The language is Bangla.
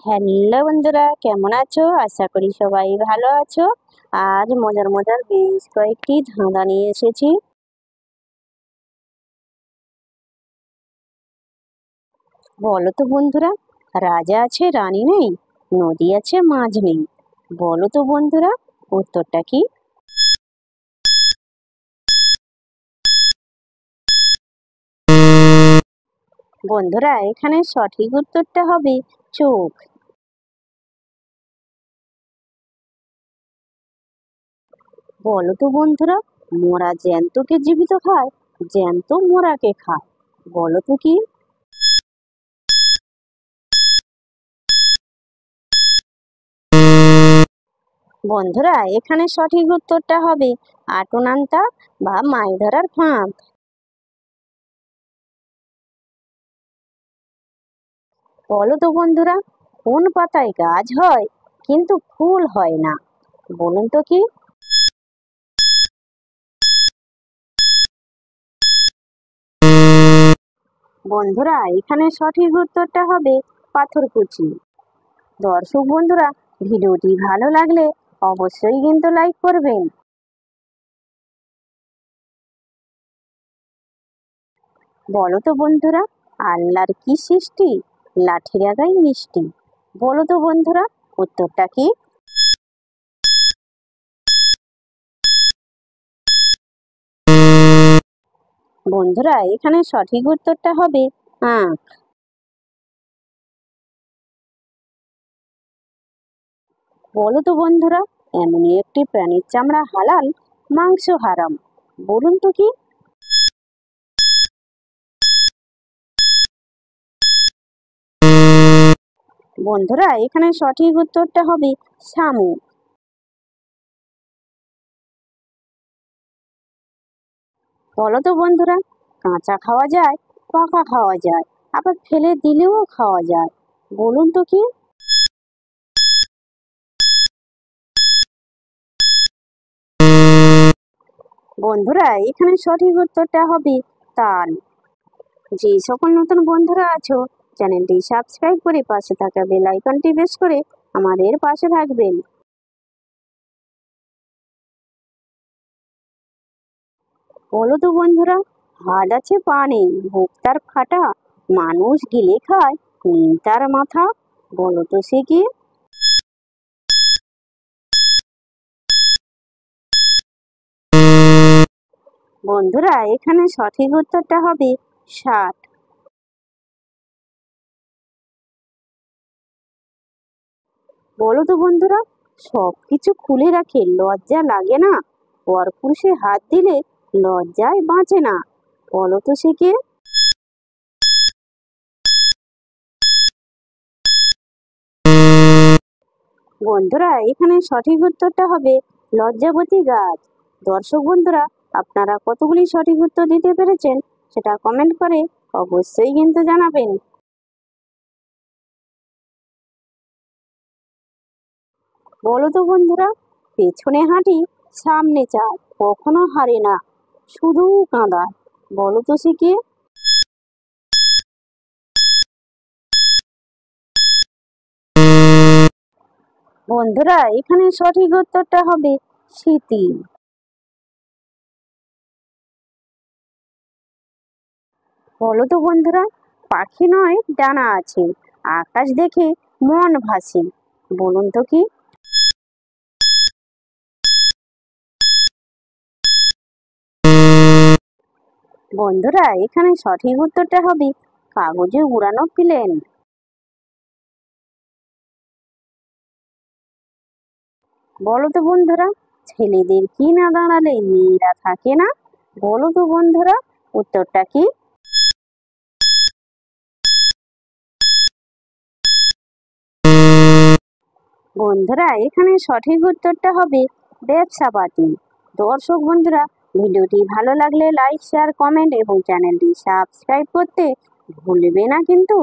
হ্যালো বন্ধুরা, কেমন আছো? আশা করি সবাই ভালো আছো। আজ মজার মজার বেশ কয়েকটি ধাঁধা নিয়ে এসেছি। বলো তো বন্ধুরা, রাজা আছে রানী নেই, নদী আছে মাঝ নেই। বলো তো বন্ধুরা, উত্তরটা কি? বন্ধুরা, এখানে সঠিক উত্তরটা হবে চোখ। বলো তো বন্ধুরা, মোরা জ্যান্তকে জীবিত খায়, জ্যান্ত মোরাকে খায়। বলো তো কি? বন্ধুরা, এখানে সঠিক উত্তরটা হবে আটুনান্তা বা মাছ ধরার ফাঁদ। বলো তো বন্ধুরা, কোন পাতায় গাছ হয় কিন্তু ফুল হয় না? বলুন তো কি? বন্ধুরা, এখানে সঠিক উত্তরটা হবে পাথরকুচি। দর্শক বন্ধুরা, ভিডিওটি ভালো লাগলে অবশ্যই কিন্তু লাইক করবেন। বলো তো বন্ধুরা, আল্লাহর কি সৃষ্টি, লাঠির আগায় মিষ্টি? বলো তো বন্ধুরা, উত্তরটা কি? বন্ধুরা, এখানে সঠিক উত্তরটা হবে আখ। বলো তো বন্ধুরা, এমনই একটি প্রাণীর চামড়া হালাল, মাংস হারাম। বলুন তো কি? বন্ধুরা, এখানে সঠিক উত্তরটা হবে শামুক। বলো তো বন্ধুরা, কাঁচা খাওয়া যায়, পাকা খাওয়া যায়, আবার ফেলে দিলেও খাওয়া যায়। বলুন তো কি? বন্ধুরা, এখানে সঠিক উত্তরটা হবে তাল। যে সকল নতুন বন্ধুরা আছো, চ্যানেলটি সাবস্ক্রাইব করে পাশে থাকা বেল আইকনটি প্রেস করে আমাদের পাশে থাকবেন। বলো তো বন্ধুরা, হাত আছে পা নেই, মুখ তার ফাটা, মানুষ গিলে খায়, নেই তার মাথা। বলো তো সে কি? বন্ধুরা, এখানে সঠিক উত্তরটা হবে ষাট। বলো তো বন্ধুরা, সবকিছু খুলে রাখে, লজ্জা লাগে না, পরপুরুষে হাত দিলে লজ্জায় বাঁচে না। বলো তো সে কে? বন্ধুরা, এখানে সঠিক উত্তরটা হবে লজ্জাবতী গাছ। দর্শক বন্ধুরা, আপনারা কতগুলি সঠিক উত্তর দিতে পেরেছেন সেটা কমেন্ট করে অবশ্যই কিন্তু জানাবেন। বলো তো বন্ধুরা, পেছনে হাঁটি, সামনে চায়, কখনো হারে না, শুধু কাঁদায়। বলো তো সে কে? বন্ধুরা, এখানে সঠিক উত্তরটা হবে স্মৃতি। বলো তো বন্ধুরা, পাখি নয় ডানা আছে, আকাশ দেখে মন ভাসে। বলুন তো কি? বন্ধুরা, এখানে সঠিক উত্তরটা হবে কাগজে উড়ানো প্লেন। বলো তো বন্ধুরা, ছেলেদের কি না দাঁড়ালে মেয়েরা থাকে না? বলো তো বন্ধুরা, উত্তরটা কি? বন্ধুরা, এখানে সঠিক উত্তরটা হবে ব্যবসা পাতি। দর্শক বন্ধুরা, ভিডিওটি ভালো লাগলে লাইক শেয়ার কমেন্ট এবং চ্যানেলটি সাবস্ক্রাইব করতে ভুলবে না কিন্তু।